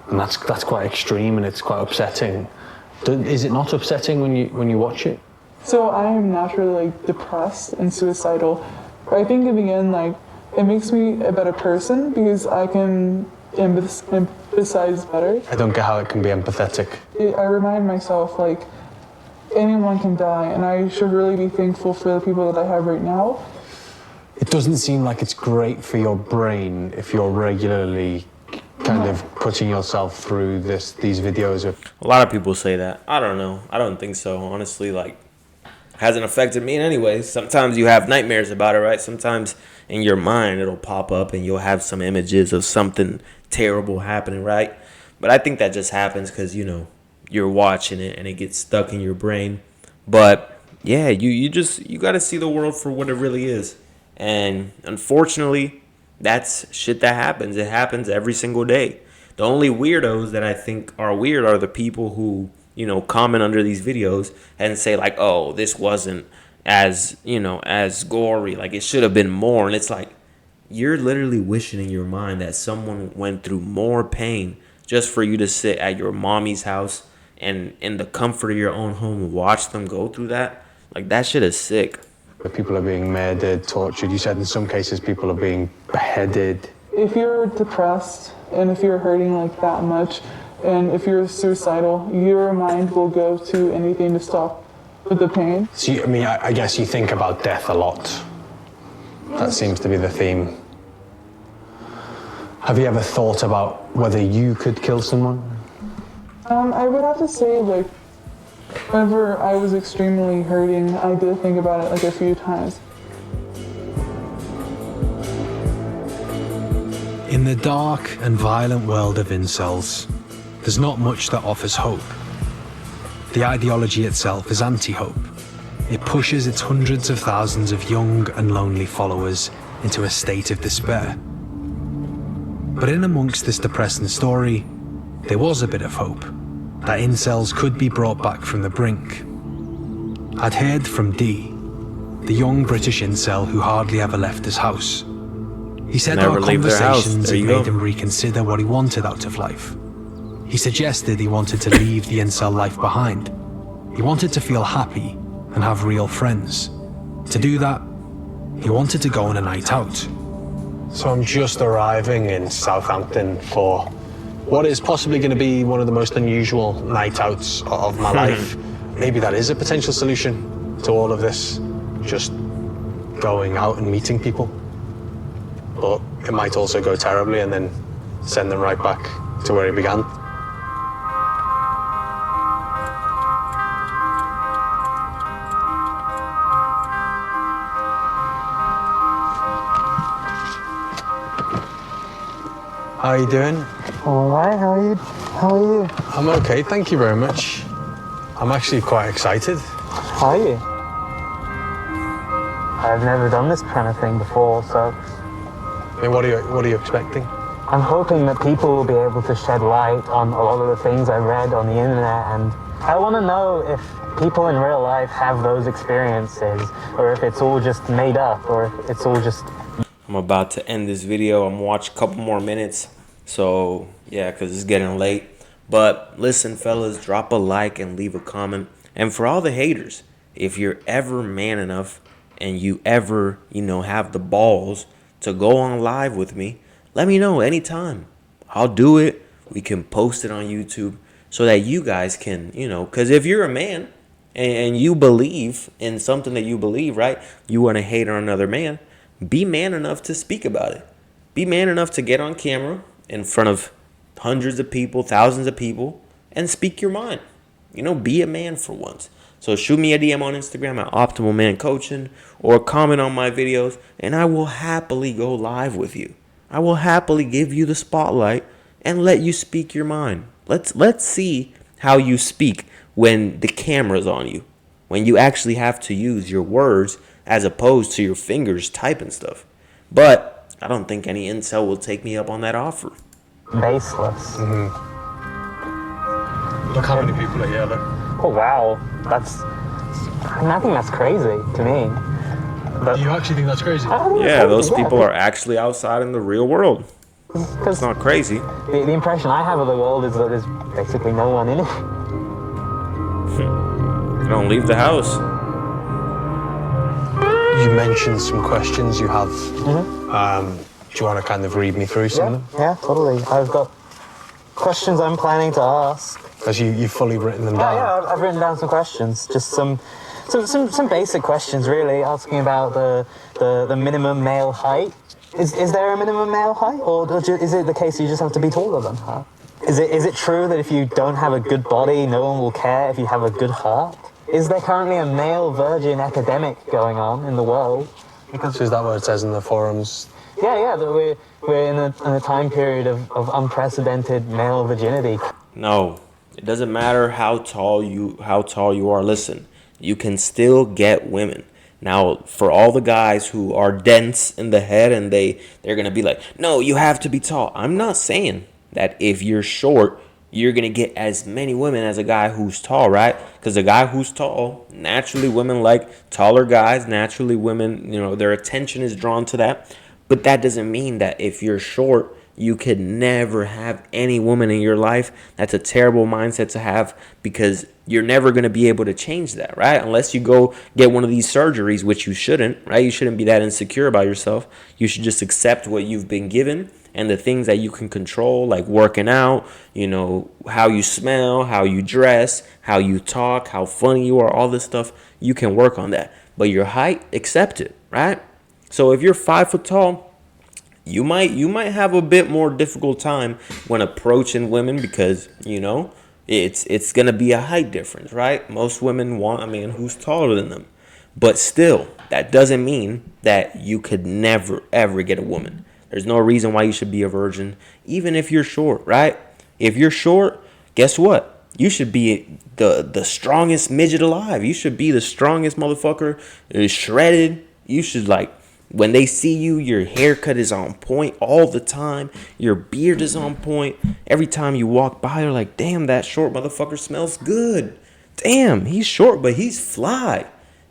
and that's quite extreme and it's quite upsetting. Is it not upsetting when you watch it? So I am naturally like depressed and suicidal, but I think in the end, like, it makes me a better person because I can empathize better. I don't get how it can be empathetic. I remind myself like anyone can die, and I should really be thankful for the people that I have right now. It doesn't seem like it's great for your brain if you're regularly kind of putting yourself through these videos of... A lot of people say that. I don't know. I don't think so. Honestly, like, hasn't affected me in any way. Sometimes you have nightmares about it, right? Sometimes in your mind it'll pop up and you'll have some images of something terrible happening, right? But I think that just happens because, you're watching it and it gets stuck in your brain. But yeah, you got to see the world for what it really is. And unfortunately, that's shit that happens. It happens every single day. The only weirdos that I think are weird are the people who, comment under these videos and say like, oh, this wasn't as gory. Like, it should have been more. And it's like, you're literally wishing in your mind that someone went through more pain just for you to sit at your mommy's house and in the comfort of your own home and watch them go through that. Like, that shit is sick. People are being murdered, tortured. You said in some cases people are being beheaded. If you're depressed and if you're hurting like that much, and if you're suicidal, your mind will go to anything to stop with the pain. So, I guess you think about death a lot. That seems to be the theme. Have you ever thought about whether you could kill someone? I would have to say, like, whenever I was extremely hurting, I did think about it like a few times. In the dark and violent world of incels, there's not much that offers hope. The ideology itself is anti-hope. It pushes its hundreds of thousands of young and lonely followers into a state of despair. But in amongst this depressing story, there was a bit of hope, that incels could be brought back from the brink. I'd heard from D, the young British incel who hardly ever left his house. He said our conversations had made him reconsider what he wanted out of life. He suggested he wanted to leave the incel life behind. He wanted to feel happy and have real friends. To do that, he wanted to go on a night out. So I'm just arriving in Southampton for what is possibly going to be one of the most unusual night outs of my life. Maybe that is a potential solution to all of this, just going out and meeting people. But it might also go terribly and then send them right back to where it began. How are you doing? All right, how are you? I'm okay, thank you very much. I'm actually quite excited. Are you? I've never done this kind of thing before, so... I mean, what are you expecting? I'm hoping that people will be able to shed light on a lot of the things I read on the internet, and I want to know if people in real life have those experiences, or if it's all just made up, or if it's all just... I'm about to end this video. I'm gonna watch a couple more minutes. So yeah, because it's getting late. But listen, fellas, drop a like and leave a comment. And for all the haters, if you're ever man enough and you ever, have the balls to go on live with me, let me know anytime. I'll do it. We can post it on YouTube so that you guys can, because if you're a man and you believe in something that you believe, right? You want to hate on another man, be man enough to speak about it. Be man enough to get on camera in front of hundreds of people, thousands of people, and speak your mind. Be a man for once. So shoot me a DM on Instagram at Optimal Man Coaching, or comment on my videos, and I will happily go live with you. I will happily give you the spotlight and let you speak your mind. Let's see how you speak when the camera's on you, when you actually have to use your words as opposed to your fingers typing stuff. But I don't think any incel will take me up on that offer. Baseless. Look how many people are here, look. Oh wow, I think that's crazy to me. But Do you actually think that's crazy? Yeah, those people are actually outside in the real world. It's not crazy. The impression I have of the world is that there's basically no one in it. You don't leave the house. You mentioned some questions you have. Do you want to kind of read me through some of them? Yeah, totally. I've got questions I'm planning to ask. Because you've fully written them down. Yeah, I've written down some questions. Just some basic questions, really, asking about the minimum male height. Is there a minimum male height, or is it the case you just have to be taller than her? Is it true that if you don't have a good body, no one will care if you have a good heart? Is there currently a male virgin epidemic going on in the world? So is that what it says in the forums? Yeah, that we're in a time period of unprecedented male virginity. No, it doesn't matter how tall you are. Listen, you can still get women. Now, for all the guys who are dense in the head and they're gonna be like, no, you have to be tall. I'm not saying that if you're short, you're gonna get as many women as a guy who's tall, right? Because a guy who's tall, naturally women like taller guys. Naturally women, their attention is drawn to that. But that doesn't mean that if you're short, you could never have any woman in your life. That's a terrible mindset to have, because you're never going to be able to change that, right? Unless you go get one of these surgeries, which you shouldn't, right? You shouldn't be that insecure about yourself. You should just accept what you've been given and the things that you can control, like working out, how you smell, how you dress, how you talk, how funny you are, all this stuff. You can work on that. But your height, accept it, right? So if you're 5 foot tall, you might have a bit more difficult time when approaching women, because it's gonna be a height difference, right? Most women want a man who's taller than them, but still, that doesn't mean that you could never ever get a woman. There's no reason why you should be a virgin, even if you're short, right? If you're short, guess what? You should be the strongest midget alive. You should be the strongest motherfucker, shredded. You should, when they see you, your haircut is on point all the time. Your beard is on point. Every time you walk by, you're like, damn, that short motherfucker smells good. Damn, he's short, but he's fly.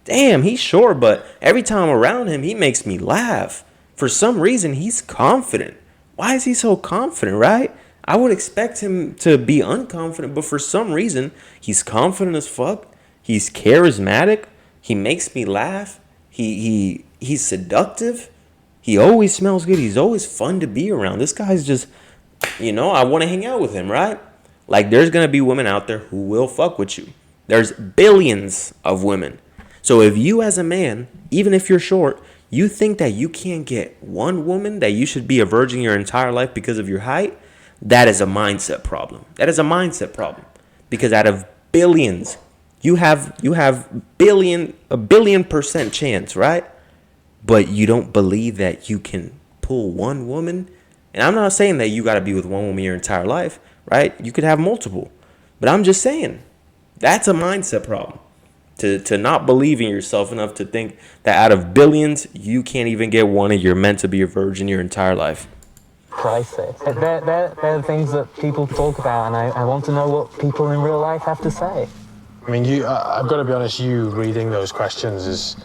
Damn, he's short, but every time around him, he makes me laugh. For some reason, he's confident. Why is he so confident, right? I would expect him to be unconfident, but for some reason, he's confident as fuck. He's charismatic. He makes me laugh. He's seductive. He always smells good. He's always fun to be around. This guy's just, I want to hang out with him, right? There's going to be women out there who will fuck with you. There's billions of women. So if you as a man, even if you're short, you think that you can't get one woman, that you should be a virgin your entire life because of your height, that is a mindset problem. That is a mindset problem. Because out of billions, you have a billion% chance, right? But you don't believe that you can pull one woman. And I'm not saying that you got to be with one woman your entire life, right? You could have multiple. But I'm just saying, that's a mindset problem. To not believe in yourself enough to think that out of billions, you can't even get one and you're meant to be a virgin your entire life. crisis. They're the things that people talk about, and I want to know what people in real life have to say. I mean, I've got to be honest, you reading those questions it's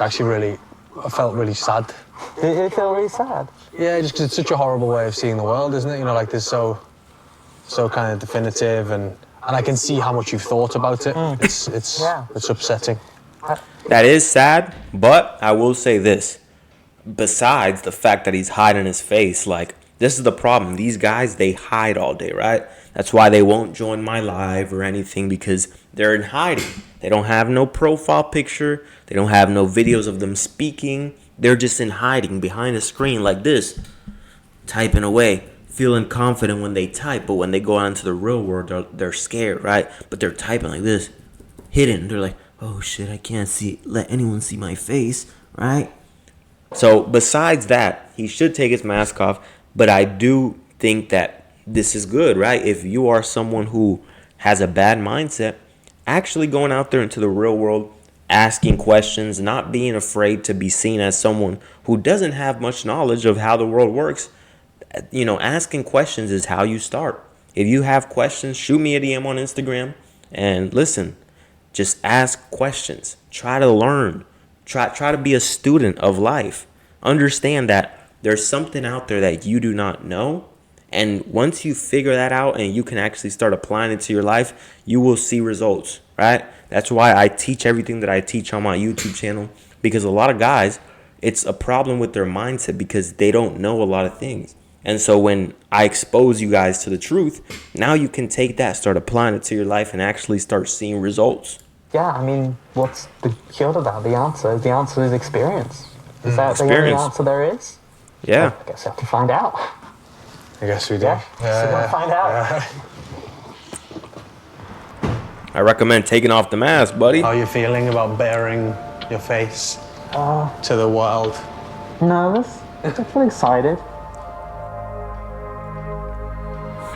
actually really, I felt really sad. Did it feel really sad? Yeah, just 'cause it's such a horrible way of seeing the world, isn't it? You know, like this so kind of definitive, and I can see how much you've thought about it. It's upsetting. That is sad, but I will say this. Besides the fact that he's hiding his face, like, this is the problem. These guys, they hide all day, right? That's why they won't join my live or anything, because they're in hiding. They don't have no profile picture. They don't have no videos of them speaking. They're just in hiding behind a screen like this, typing away, feeling confident when they type, but when they go out into the real world, they're scared, right? But they're typing like this, hidden. They're like, oh shit, I can't let anyone see my face, right? So besides that, he should take his mask off, but I do think that this is good, right? If you are someone who has a bad mindset, actually going out there into the real world, asking questions, not being afraid to be seen as someone who doesn't have much knowledge of how the world works. You know, asking questions is how you start. If you have questions, shoot me a DM on Instagram, and listen, just ask questions. Try to learn. Try to be a student of life. Understand that there's something out there that you do not know. And once you figure that out and you can actually start applying it to your life, you will see results, right? That's why I teach everything that I teach on my YouTube channel, because a lot of guys, it's a problem with their mindset because they don't know a lot of things. And so when I expose you guys to the truth, now you can take that, start applying it to your life, and actually start seeing results. Yeah, I mean, what's the cure to that? The answer is experience. Is that the only answer there is? Yeah. I guess I have to find out. I guess we do. Yeah, so we'll find out. Yeah. I recommend taking off the mask, buddy. How are you feeling about baring your face to the world? Nervous. I feel excited.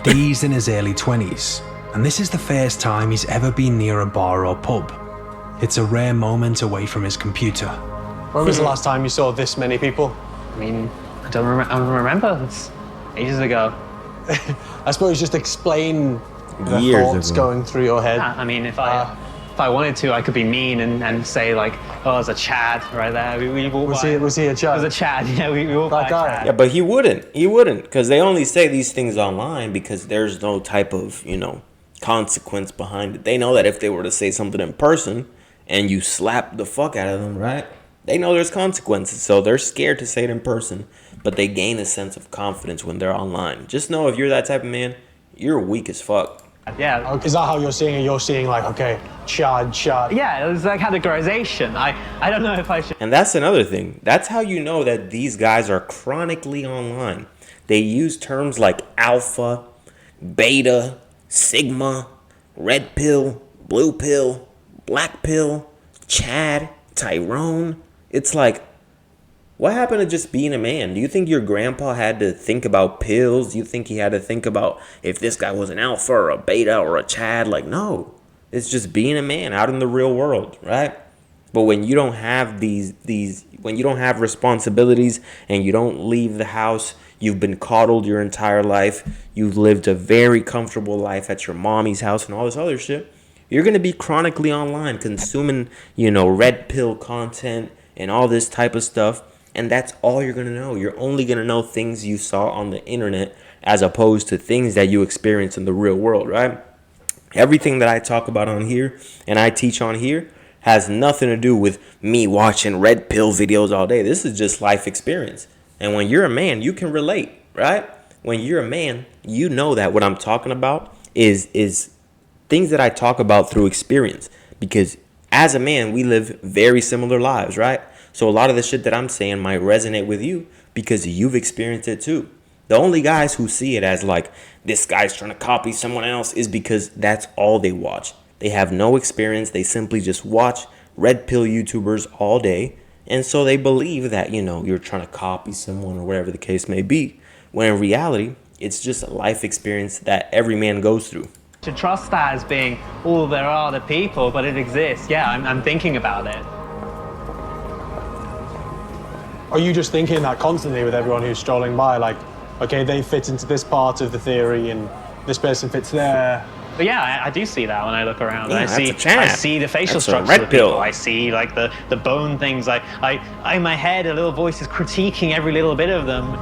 He's in his early 20s, and this is the first time he's ever been near a bar or pub. It's a rare moment away from his computer. When was the last time you saw this many people? I mean, I don't remember. It's ages ago. I suppose just explain the Years thoughts ago. going through your head. I mean, if I wanted to, I could be mean and say like, oh, there's a Chad right there. We walked by. Was he a Chad? There's a Chad. Yeah, we walked by That guy? Chad. Yeah, but he wouldn't, because they only say these things online because there's no type of, consequence behind it. They know that if they were to say something in person and you slap the fuck out of them, right? They know there's consequences, so they're scared to say it in person, but they gain a sense of confidence when they're online. Just know if you're that type of man, you're weak as fuck. Yeah. Is that how you're seeing it? You're seeing like, okay, Chad. Yeah, it was like categorization. I don't know if I should. And that's another thing. That's how you know that these guys are chronically online. They use terms like alpha, beta, sigma, red pill, blue pill, black pill, Chad, Tyrone. It's like, what happened to just being a man? Do you think your grandpa had to think about pills? Do you think he had to think about if this guy was an alpha or a beta or a Chad? Like, no. It's just being a man out in the real world, right? But when you don't have when you don't have responsibilities and you don't leave the house, you've been coddled your entire life, you've lived a very comfortable life at your mommy's house and all this other shit, you're going to be chronically online consuming, red pill content and all this type of stuff. And that's all you're going to know. You're only going to know things you saw on the internet as opposed to things that you experience in the real world, right? Everything that I talk about on here and I teach on here has nothing to do with me watching red pill videos all day. This is just life experience. And when you're a man, you can relate, right? When you're a man, you know that what I'm talking about is things that I talk about through experience. Because as a man, we live very similar lives, right? So a lot of the shit that I'm saying might resonate with you because you've experienced it too. The only guys who see it as like, this guy's trying to copy someone else is because that's all they watch. They have no experience. They simply just watch red pill YouTubers all day. And so they believe that, you're trying to copy someone or whatever the case may be. When in reality, it's just a life experience that every man goes through. To trust that as being, oh, there are other people, but it exists. Yeah, I'm thinking about it. Are you just thinking that constantly with everyone who's strolling by? Like, okay, they fit into this part of the theory and this person fits there. But yeah, I do see that when I look around. Yeah, I that's a see, champ. I see the facial That's a structure red of people. pill. I see like the bone things. I in my head, a little voice is critiquing every little bit of them.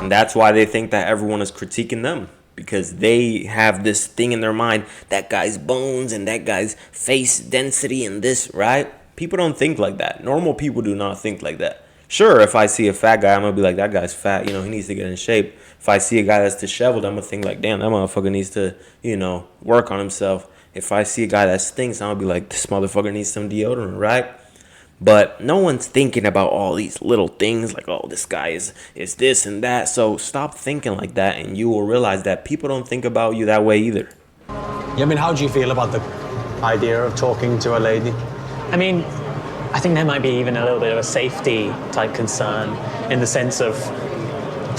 And that's why they think that everyone is critiquing them, because they have this thing in their mind, that guy's bones and that guy's face density and this, right? People don't think like that. Normal people do not think like that. Sure, if I see a fat guy, I'm going to be like, that guy's fat, you know, he needs to get in shape. If I see a guy that's disheveled, I'm going to think like, damn, that motherfucker needs to, you know, work on himself. If I see a guy that stinks, I'm going to be like, this motherfucker needs some deodorant, right? But no one's thinking about all these little things like, oh, this guy is this and that. So stop thinking like that, and you will realize that people don't think about you that way either. Yeah, I mean, how do you feel about the idea of talking to a lady? I mean, I think there might be even a little bit of a safety type concern in the sense of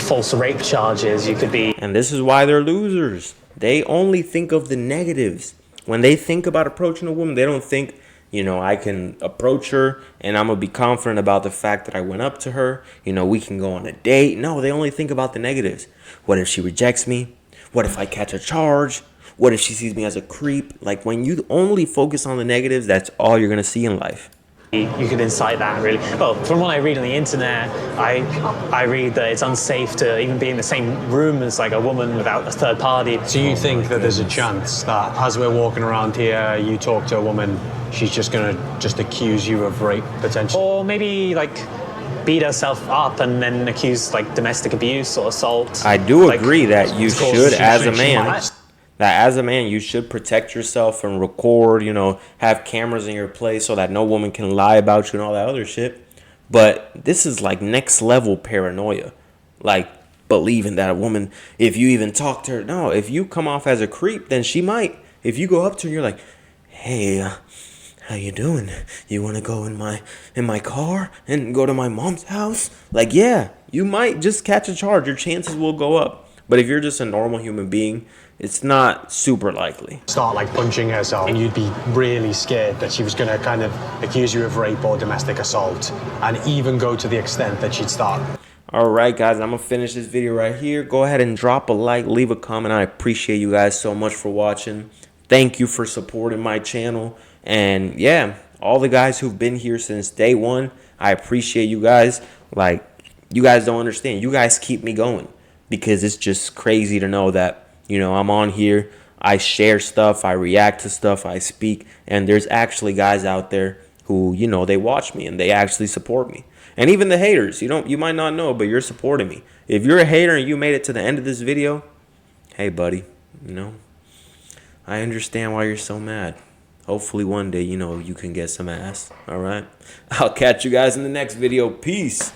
false rape charges. You could be. And this is why they're losers. They only think of the negatives. When they think about approaching a woman, they don't think, you know, I can approach her and I'm going to be confident about the fact that I went up to her. You know, we can go on a date. No, they only think about the negatives. What if she rejects me? What if I catch a charge? What if she sees me as a creep? Like, when you only focus on the negatives, that's all you're going to see in life. You could incite that, really. Well, from what I read on the internet, I read that it's unsafe to even be in the same room as like a woman without a third party. So you think that there's a chance that as we're walking around here, you talk to a woman, she's just gonna accuse you of rape potentially? Or maybe like beat herself up and then accuse like domestic abuse or assault. I do like, agree that you should, as a man, might. that as a man, you should protect yourself and record, you know, have cameras in your place so that no woman can lie about you and all that other shit. But this is like next level paranoia. Like, believing that a woman, if you even talk to her, no, if you come off as a creep, then she might. If you go up to her, you're like, hey, how you doing? You want to go in my car and go to my mom's house? Like, yeah, you might just catch a charge. Your chances will go up. But if you're just a normal human being, it's not super likely. Start like punching herself, and you'd be really scared that she was going to kind of accuse you of rape or domestic assault, and even go to the extent that she'd start. All right, guys, I'm going to finish this video right here. Go ahead and drop a like, leave a comment. I appreciate you guys so much for watching. Thank you for supporting my channel. And yeah, all the guys who've been here since day one, I appreciate you guys. Like, you guys don't understand. You guys keep me going, because it's just crazy to know that, you know, I'm on here, I share stuff, I react to stuff, I speak, and there's actually guys out there who, you know, they watch me and they actually support me. And even the haters, you might not know, but you're supporting me. If you're a hater and you made it to the end of this video, hey buddy, you know, I understand why you're so mad. Hopefully one day, you know, you can get some ass. All right, I'll catch you guys in the next video. Peace.